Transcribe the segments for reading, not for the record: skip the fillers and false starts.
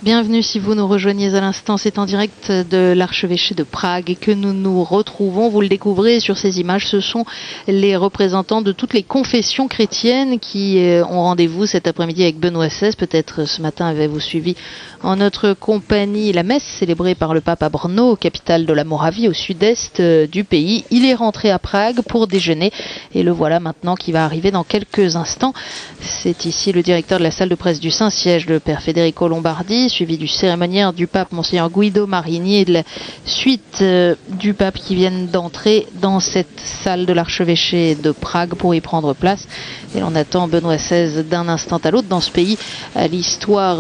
Bienvenue si vous nous rejoignez à l'instant, c'est en direct de l'archevêché de Prague que nous nous retrouvons. Vous le découvrez sur ces images, ce sont les représentants de toutes les confessions chrétiennes qui ont rendez-vous cet après-midi avec Benoît XVI. Peut-être ce matin avez-vous suivi en notre compagnie la messe célébrée par le pape à Brno, capitale de la Moravie, au sud-est du pays. Il est rentré à Prague pour déjeuner et le voilà maintenant qui va arriver dans quelques instants. C'est ici le directeur de la salle de presse du Saint-Siège, le père Federico Lombardi, suivi du cérémoniaire du pape, Monseigneur Guido Marini, et de la suite du pape qui viennent d'entrer dans cette salle de l'archevêché de Prague pour y prendre place. Et l'on attend Benoît XVI d'un instant à l'autre dans ce pays à l'histoire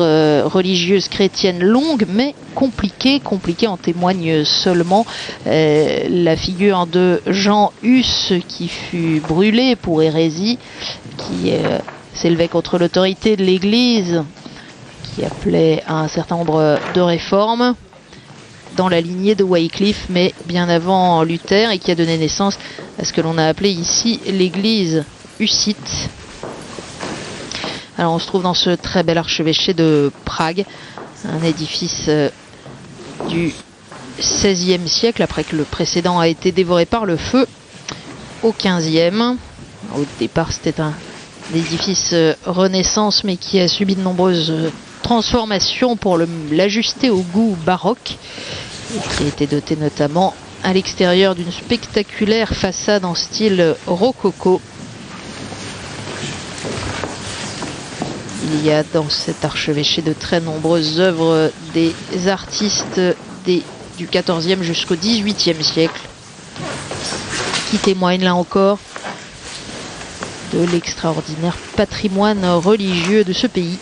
religieuse chrétienne longue mais compliquée en témoigne seulement la figure de Jean Hus qui fut brûlé pour hérésie, qui s'élevait contre l'autorité de l'Église, qui appelait à un certain nombre de réformes dans la lignée de Wycliffe, mais bien avant Luther, et qui a donné naissance à ce que l'on a appelé ici l'Église hussite. Alors on se trouve dans ce très bel archevêché de Prague, un édifice du XVIe siècle, après que le précédent a été dévoré par le feu au XVe. Au départ c'était un édifice Renaissance, mais qui a subi de nombreuses transformations pour l'ajuster au goût baroque, et qui a été doté notamment à l'extérieur d'une spectaculaire façade en style rococo. Il y a dans cet archevêché de très nombreuses œuvres des artistes du XIVe jusqu'au XVIIIe siècle, qui témoignent là encore de l'extraordinaire patrimoine religieux de ce pays.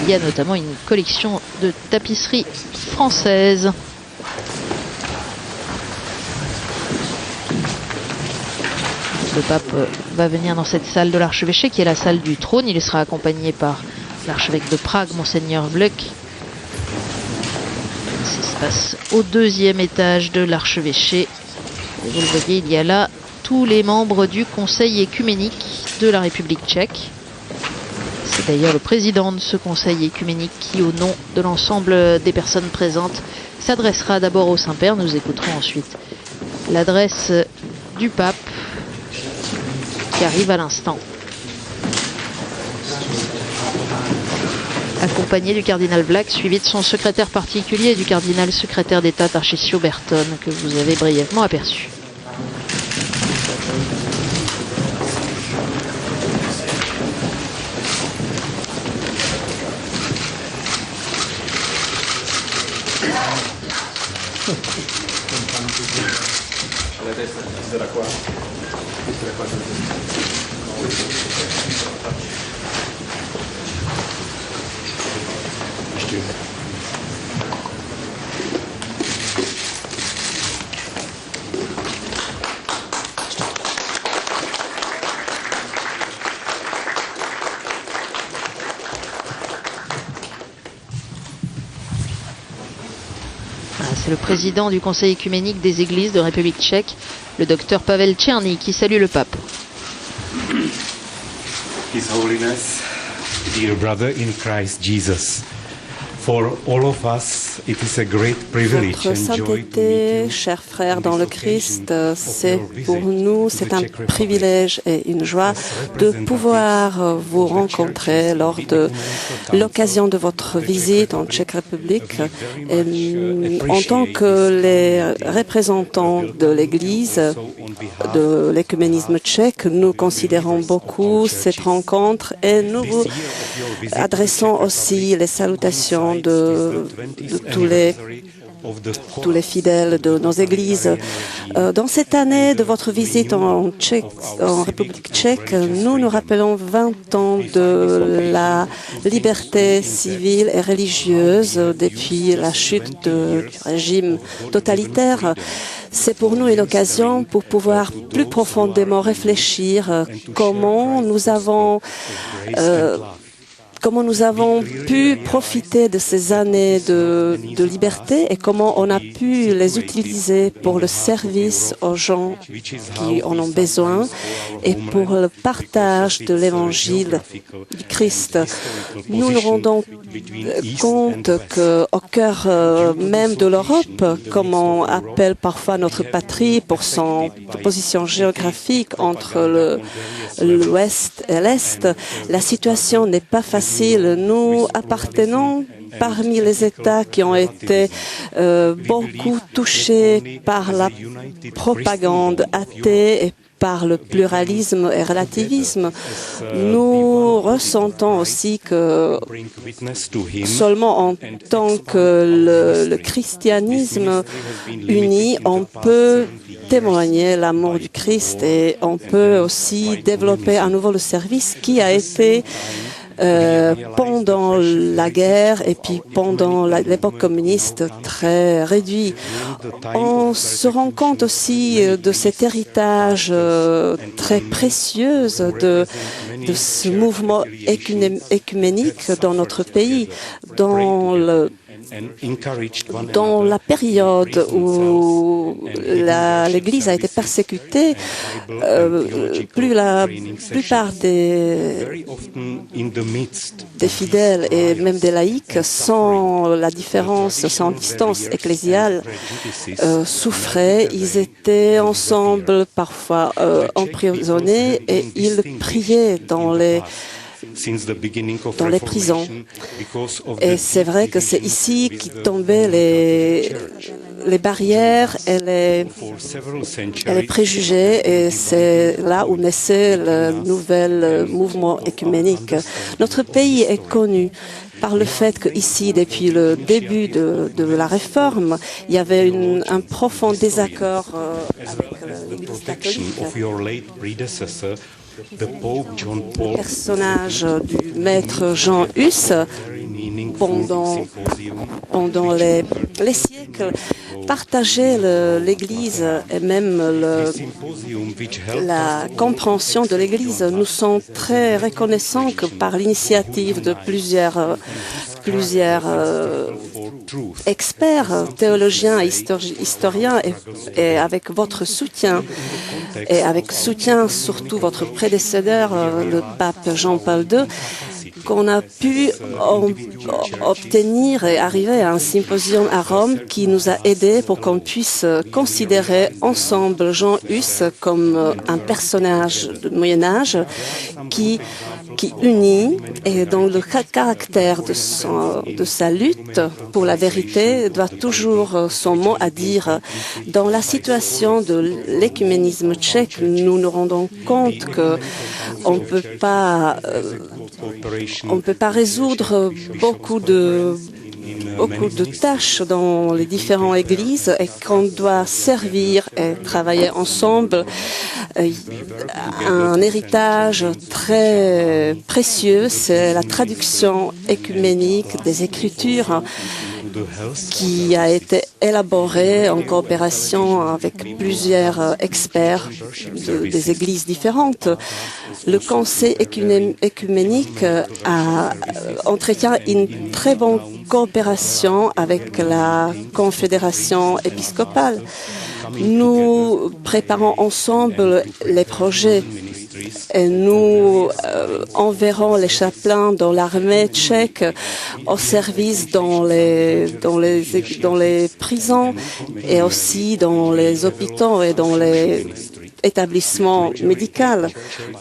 Il y a notamment une collection de tapisseries françaises. Le pape va venir dans cette salle de l'archevêché qui est la salle du trône. Il sera accompagné par l'archevêque de Prague, Monseigneur Vlk. Ça se passe au deuxième étage de l'archevêché. Vous le voyez, il y a là tous les membres du Conseil écuménique de la République tchèque. C'est d'ailleurs le président de ce Conseil écuménique qui, au nom de l'ensemble des personnes présentes, s'adressera d'abord au Saint-Père. Nous écouterons ensuite l'adresse du pape qui arrive à l'instant, accompagné du cardinal Vlk, suivi de son secrétaire particulier et du cardinal secrétaire d'État Tarcísio Berton, que vous avez brièvement aperçu. C'est le président du Conseil écuménique des Églises de République tchèque, le docteur Pavel Černý, qui salue le pape. His Holiness, dear brother in Christ Jesus, for all of us, it is a great privilege Votre and joy to meet sainteté, you. chers frères dans le Christ, c'est pour nous, c'est un privilège et une joie de pouvoir vous rencontrer lors de l'occasion de votre visite en Tchèque République. Et en tant que les représentants de l'Église, de l'écuménisme tchèque, nous considérons beaucoup cette rencontre et nous vous adressons aussi les salutations de tous les fidèles de nos églises. Dans cette année de votre visite en République tchèque, nous rappelons 20 ans de la liberté civile et religieuse depuis la chute du régime totalitaire. C'est pour nous une occasion pour pouvoir plus profondément réfléchir comment nous avons comment nous avons pu profiter de ces années de liberté et comment on a pu les utiliser pour le service aux gens qui en ont besoin et pour le partage de l'évangile du Christ. Nous nous rendons compte qu'au cœur même de l'Europe, comme on appelle parfois notre patrie pour son position géographique entre l'Ouest et l'Est, la situation n'est pas facile. Nous appartenons parmi les États qui ont été beaucoup touchés par la propagande athée et par le pluralisme et relativisme. Nous ressentons aussi que seulement en tant que le christianisme uni, on peut témoigner l'amour du Christ et on peut aussi développer à nouveau le service qui a été pendant la guerre et puis pendant l'époque communiste très réduit. On se rend compte aussi de cet héritage très précieux de ce mouvement écuménique dans notre pays, dans la période où l'Église a été persécutée, la plupart des fidèles et même des laïcs, sans la différence, sans distance ecclésiale, souffraient. Ils étaient ensemble, parfois emprisonnés, et ils priaient dans les prisons. Et c'est vrai que c'est ici qu'tombaient les barrières et les préjugés, et c'est là où naissait le nouvel mouvement écuménique. Notre pays est connu par le fait qu'ici, depuis le début de la réforme, il y avait un profond désaccord avec l'Église catholique. Le personnage du maître Jean Hus, pendant les siècles, partageait l'Église et même la compréhension de l'Église. Nous sommes très reconnaissants que par l'initiative de plusieurs experts, théologiens, historiens, et avec votre soutien, et avec soutien surtout votre prédécesseur, le pape Jean-Paul II, qu'on a pu obtenir et arriver à un symposium à Rome qui nous a aidés pour qu'on puisse considérer ensemble Jean Hus comme un personnage du Moyen-Âge qui unit, et dont le caractère de sa lutte pour la vérité doit toujours son mot à dire. Dans la situation de l'écuménisme tchèque, nous nous rendons compte qu'on ne peut pas résoudre beaucoup de tâches dans les différentes églises et qu'on doit servir et travailler ensemble. Un héritage très précieux, c'est la traduction écuménique des Écritures qui a été élaborée en coopération avec plusieurs experts des églises différentes. Le Conseil écuménique entretient une très bonne coopération avec la Confédération épiscopale. Nous préparons ensemble les projets et nous enverrons les chapelains dans l'armée tchèque au service dans les prisons et aussi dans les hôpitaux et dans les établissements médicaux.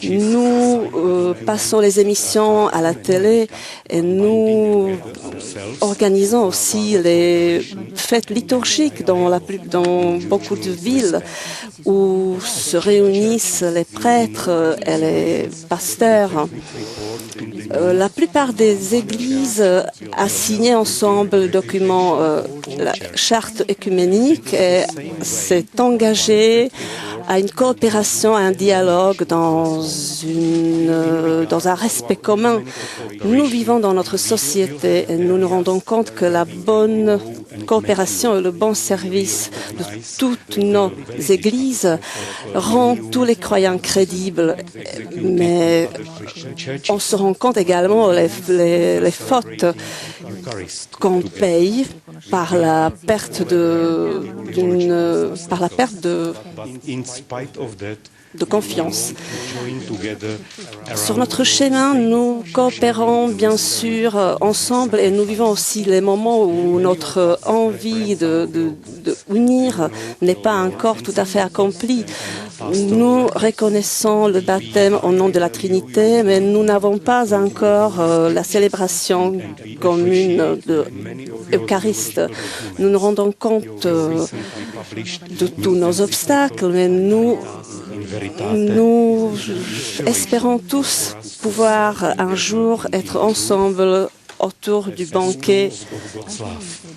Nous passons les émissions à la télé et nous organisons aussi les fêtes liturgiques dans beaucoup de villes où se réunissent les prêtres et les pasteurs. La plupart des églises a signé ensemble le document la charte œcuménique s'est engagée à une coopération, à un dialogue dans un respect commun. Nous vivons dans notre société et nous nous rendons compte que la bonne coopération et le bon service de toutes nos églises rend tous les croyants crédibles. Mais on se rend compte également les fautes qu'on paye par la perte de confiance. Sur notre chemin, nous coopérons bien sûr ensemble et nous vivons aussi les moments où notre envie de unir n'est pas encore tout à fait accomplie. Nous reconnaissons le baptême au nom de la Trinité, mais nous n'avons pas encore la célébration commune de l'Eucharistie. Nous nous rendons compte de tous nos obstacles, mais nous espérons tous pouvoir un jour être ensemble autour du banquet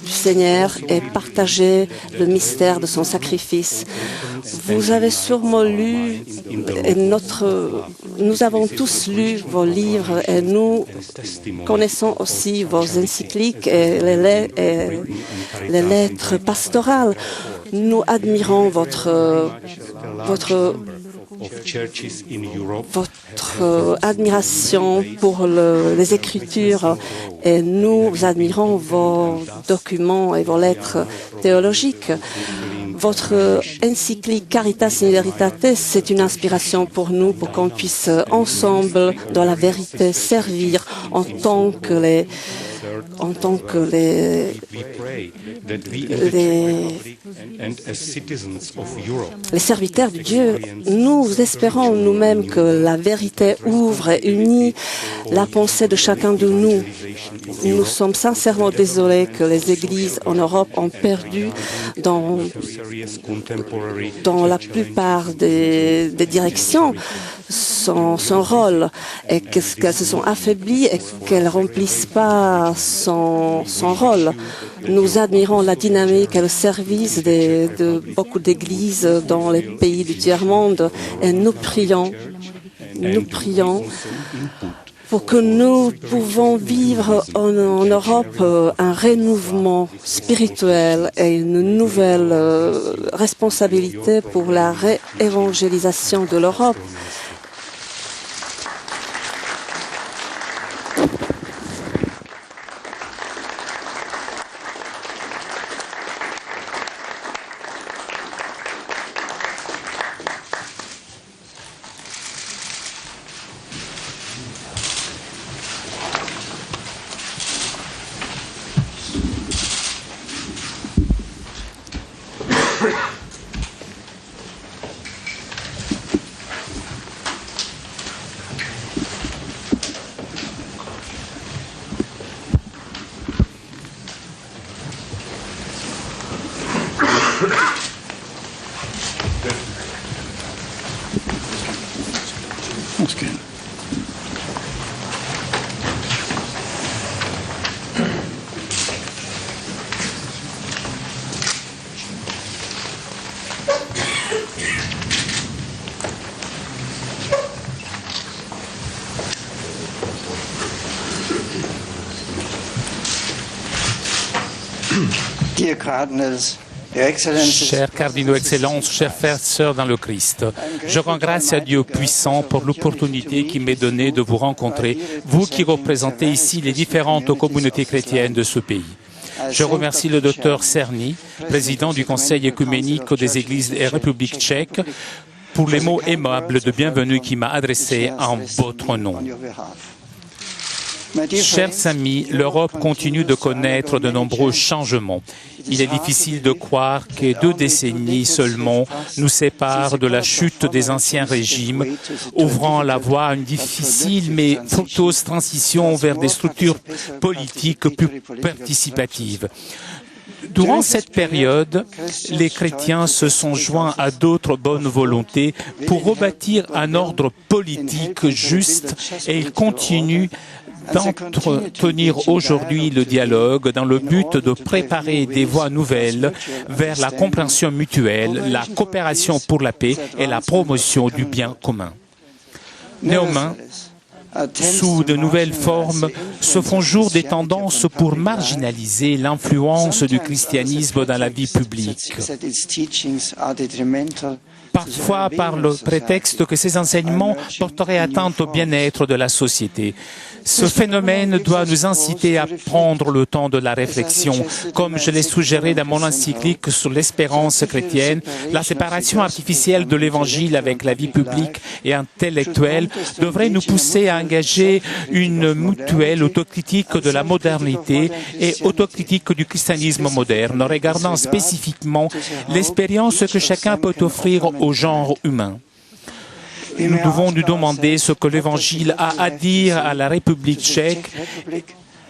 du Seigneur et partager le mystère de son sacrifice. Vous avez sûrement lu, et nous avons tous lu vos livres et nous connaissons aussi vos encycliques et les lettres pastorales. Nous admirons votre admiration pour les Écritures et nous admirons vos documents et vos lettres théologiques. Votre encyclique Caritas in Veritate, c'est une inspiration pour nous, pour qu'on puisse ensemble, dans la vérité, servir en tant que les serviteurs de Dieu. Nous espérons nous-mêmes que la vérité ouvre et unit la pensée de chacun de nous. Nous sommes sincèrement désolés que les églises en Europe ont perdu dans la plupart des directions son rôle et qu'elles se sont affaiblies et qu'elles ne remplissent pas son rôle. Nous admirons la dynamique et le service de beaucoup d'églises dans les pays du tiers-monde et nous prions pour que nous pouvons vivre en Europe un renouveau spirituel et une nouvelle responsabilité pour la réévangélisation de l'Europe. That's good. Dear Cardinals, Chers cardinaux, excellences, chers frères et sœurs dans le Christ, je rends grâce à Dieu puissant pour l'opportunité qui m'est donnée de vous rencontrer, vous qui représentez ici les différentes communautés chrétiennes de ce pays. Je remercie le docteur Cerny, président du Conseil œcuménique des Églises et République tchèque, pour les mots aimables de bienvenue qu'il m'a adressés en votre nom. Chers amis, l'Europe continue de connaître de nombreux changements. Il est difficile de croire que 2 décennies seulement nous séparent de la chute des anciens régimes, ouvrant la voie à une difficile mais fructueuse transition vers des structures politiques plus participatives. Durant cette période, les chrétiens se sont joints à d'autres bonnes volontés pour rebâtir un ordre politique juste et ils continuent d'entretenir aujourd'hui le dialogue dans le but de préparer des voies nouvelles vers la compréhension mutuelle, la coopération pour la paix et la promotion du bien commun. Néanmoins, sous de nouvelles formes, se font jour des tendances pour marginaliser l'influence du christianisme dans la vie publique. Parfois par le prétexte que ces enseignements porteraient atteinte au bien-être de la société. Ce phénomène doit nous inciter à prendre le temps de la réflexion. Comme je l'ai suggéré dans mon encyclique sur l'espérance chrétienne, la séparation artificielle de l'Évangile avec la vie publique et intellectuelle devrait nous pousser à engager une mutuelle autocritique de la modernité et autocritique du christianisme moderne, regardant spécifiquement l'expérience que chacun peut offrir au genre humain. Nous devons nous demander ce que l'Évangile a à dire à la République tchèque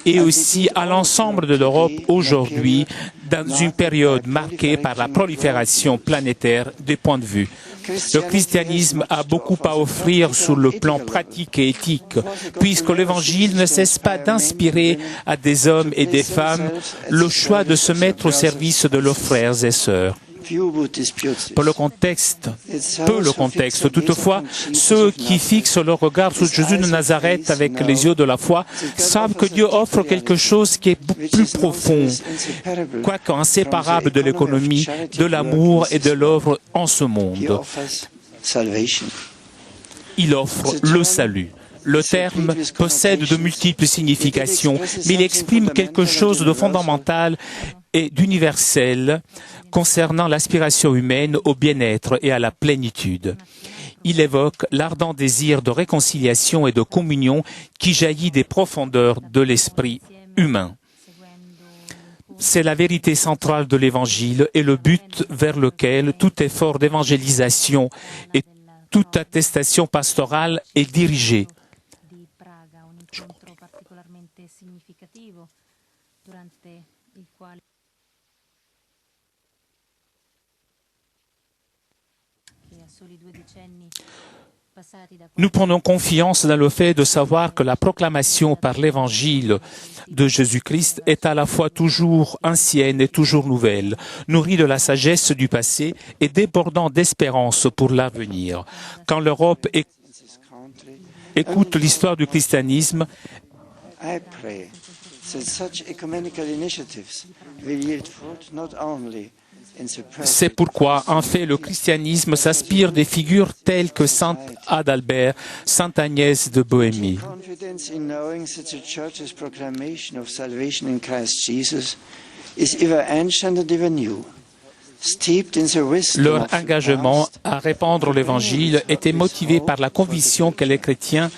et aussi à l'ensemble de l'Europe aujourd'hui, dans une période marquée par la prolifération planétaire des points de vue. Le christianisme a beaucoup à offrir sur le plan pratique et éthique, puisque l'Évangile ne cesse pas d'inspirer à des hommes et des femmes le choix de se mettre au service de leurs frères et sœurs. Peu le contexte, toutefois, ceux qui fixent leur regard sur Jésus de Nazareth avec les yeux de la foi savent que Dieu offre quelque chose qui est plus profond, quoique inséparable de l'économie, de l'amour et de l'œuvre en ce monde. Il offre le salut. Le terme possède de multiples significations, mais il exprime quelque chose de fondamental et d'universel concernant l'aspiration humaine au bien-être et à la plénitude. Il évoque l'ardent désir de réconciliation et de communion qui jaillit des profondeurs de l'esprit humain. C'est la vérité centrale de l'Évangile et le but vers lequel tout effort d'évangélisation et toute attestation pastorale est dirigé. Nous prenons confiance dans le fait de savoir que la proclamation par l'Évangile de Jésus-Christ est à la fois toujours ancienne et toujours nouvelle, nourrie de la sagesse du passé et débordant d'espérance pour l'avenir. Quand l'Europe écoute l'histoire du christianisme, c'est pourquoi, en fait, le christianisme s'inspire des figures telles que Saint Adalbert, Sainte Agnès de Bohémie. Leur engagement à répandre l'Évangile était motivé par la conviction que les chrétiens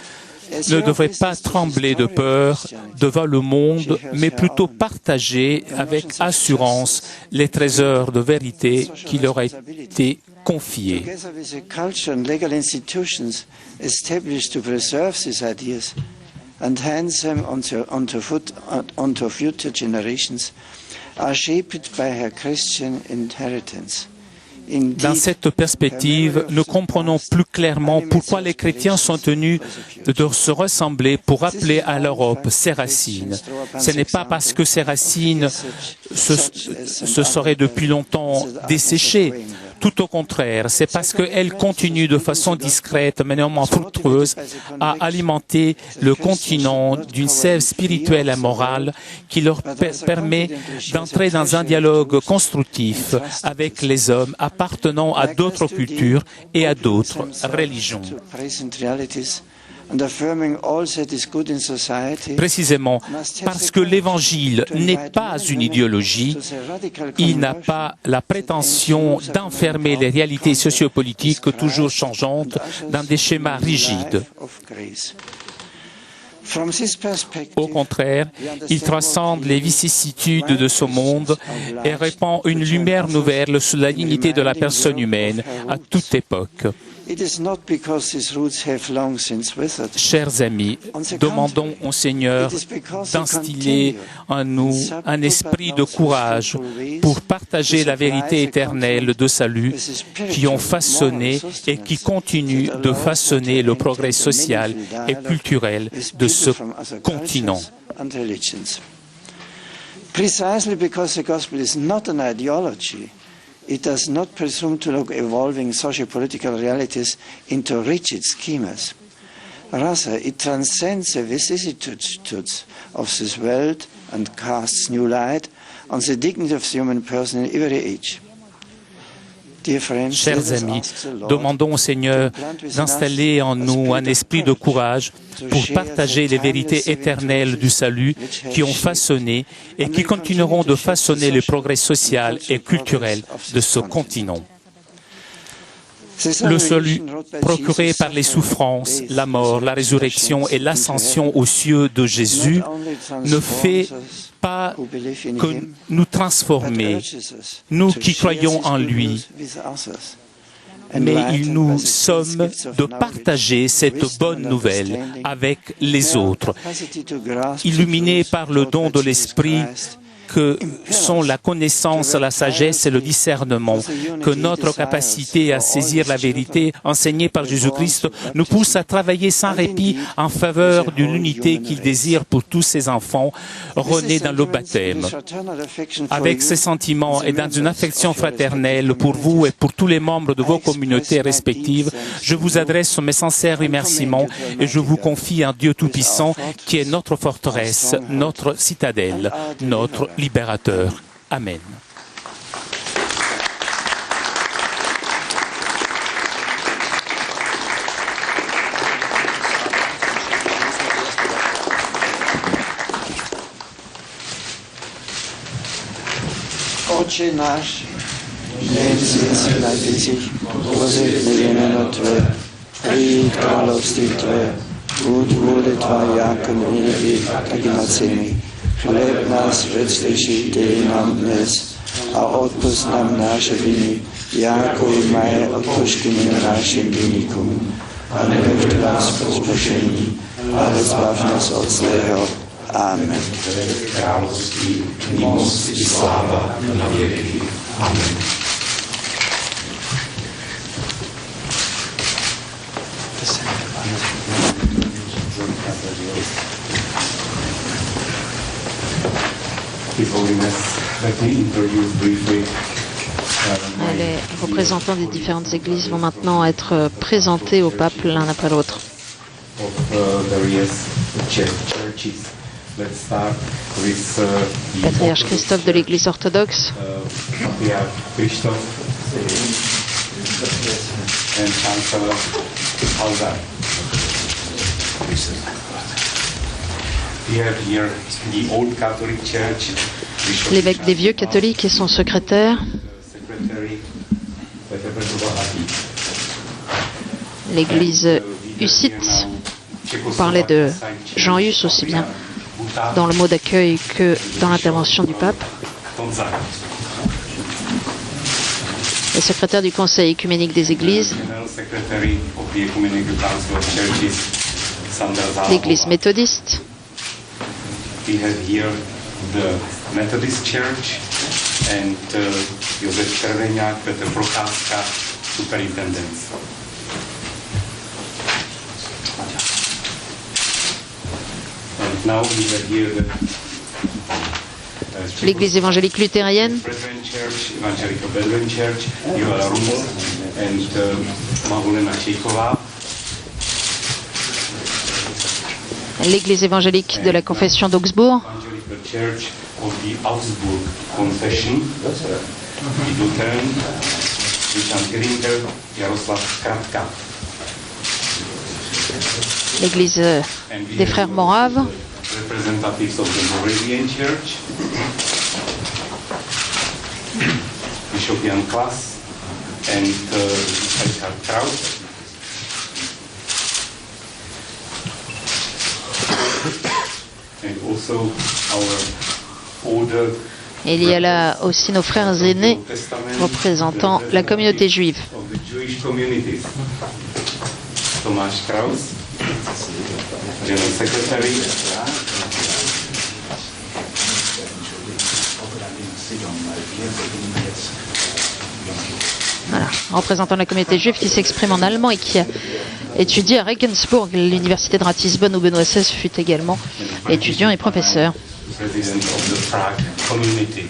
ne devraient pas trembler de peur devant le monde, mais plutôt partager avec assurance les trésors de vérité qui leur ont été confiés. Dans cette perspective, nous comprenons plus clairement pourquoi les chrétiens sont tenus de se ressembler pour rappeler à l'Europe ses racines. Ce n'est pas parce que ces racines se seraient depuis longtemps desséchées. Tout au contraire, c'est parce qu'elles continuent de façon discrète, mais néanmoins fructueuse, à alimenter le continent d'une sève spirituelle et morale qui leur permet d'entrer dans un dialogue constructif avec les hommes appartenant à d'autres cultures et à d'autres religions. Précisément parce que l'Évangile n'est pas une idéologie, il n'a pas la prétention d'enfermer les réalités sociopolitiques toujours changeantes dans des schémas rigides. Au contraire, il transcende les vicissitudes de ce monde et répand une lumière nouvelle sur la dignité de la personne humaine à toute époque. Chers amis, demandons au Seigneur d'instiller en nous un esprit de courage pour partager la vérité éternelle de salut qui ont façonné et qui continuent de façonner le progrès social et culturel de ce continent. Precisely because the gospel is not an ideology, it does not presume to look evolving socio-political realities into rigid schemas. Rather, it transcends the vicissitudes of this world and casts new light on the dignity of the human person in every age. Chers amis, demandons au Seigneur d'installer en nous un esprit de courage pour partager les vérités éternelles du salut qui ont façonné et qui continueront de façonner le progrès social et culturel de ce continent. Le salut procuré par les souffrances, la mort, la résurrection et l'ascension aux cieux de Jésus ne fait pas que nous transformer, nous qui croyons en lui, mais il nous somme de partager cette bonne nouvelle avec les autres, illuminés par le don de l'Esprit que sont la connaissance, la sagesse et le discernement, que notre capacité à saisir la vérité enseignée par Jésus-Christ nous pousse à travailler sans répit en faveur d'une unité qu'il désire pour tous ses enfants renés dans le baptême. Avec ces sentiments et dans une affection fraternelle pour vous et pour tous les membres de vos communautés respectives, je vous adresse mes sincères remerciements et je vous confie en Dieu Tout-Puissant qui est notre forteresse, notre citadelle, notre libérateur. Amen. Oče naš, Nebeský najvyšší, požehnané Tvé, přijď království Tvé, buď vůle Tvá jako na nebi, tak i na zemi. Chléb nás vždycky dej nám dnes a odpusť nám naše viny, jako i my odpuštíme našim viníkům. A neveď nás pokušení, ale zbav nás od zlého. Amen. Království, moc i sláva na věky. Amen. Les représentants des différentes églises vont maintenant être présentés au pape l'un après l'autre. Patriarche Christophe de l'Église orthodoxe, l'évêque des vieux catholiques et son secrétaire, l'église hussite. On parlait de Jean Hus aussi bien dans le mot d'accueil que dans l'intervention du pape. Le secrétaire du Conseil écuménique des églises, l'église méthodiste, Methodist Church and Josef Červeňák, Petr Procházka, superintendents. And now we have here l'église évangélique luthérienne, Evangelical Brethren Church, Joel Rumus and Magdalena Čejková. L'église évangélique de la confession d'Augsbourg, Church of the Augsburg Confession, the Lutheran, Richard Geringer, Jaroslav Kratka. l'église des frères moraves, Representatives of the Moravian Church, Bishop Jan Klas and Richard Kraus. And also our older Et il y a là aussi nos frères aînés représentant la communauté juive. Tomáš Kraus, General Secretary. Voilà, représentant la communauté juive qui s'exprime en allemand et qui a étudié à Regensburg, l'université de Ratisbonne où Benoît XVI fut également étudiant et professeur. President of the Prague community.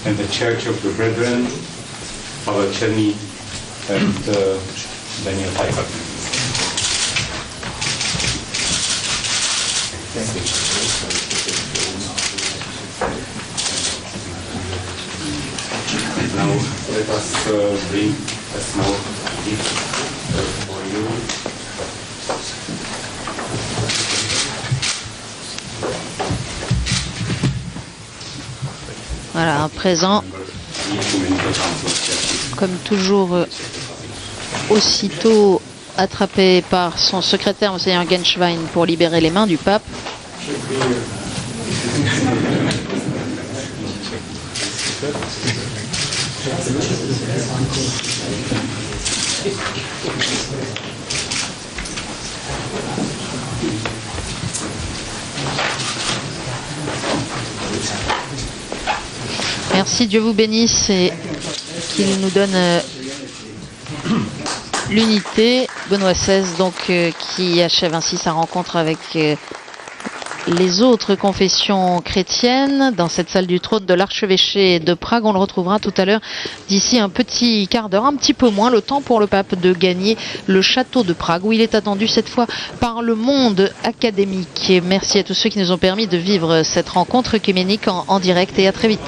And the Church of the Brethren, Pavel Cherny and Daniel Pfeiffer. Now let us bring a small gift for you. Voilà, un présent, comme toujours, aussitôt attrapé par son secrétaire, Monseigneur Genschwein, pour libérer les mains du pape. Merci, Dieu vous bénisse et qu'il nous donne l'unité. Benoît XVI, donc, qui achève ainsi sa rencontre avec les autres confessions chrétiennes dans cette salle du trône de l'archevêché de Prague. On le retrouvera tout à l'heure d'ici un petit quart d'heure, un petit peu moins, le temps pour le pape de gagner le château de Prague où il est attendu cette fois par le monde académique. Et merci à tous ceux qui nous ont permis de vivre cette rencontre œcuménique en direct et à très vite.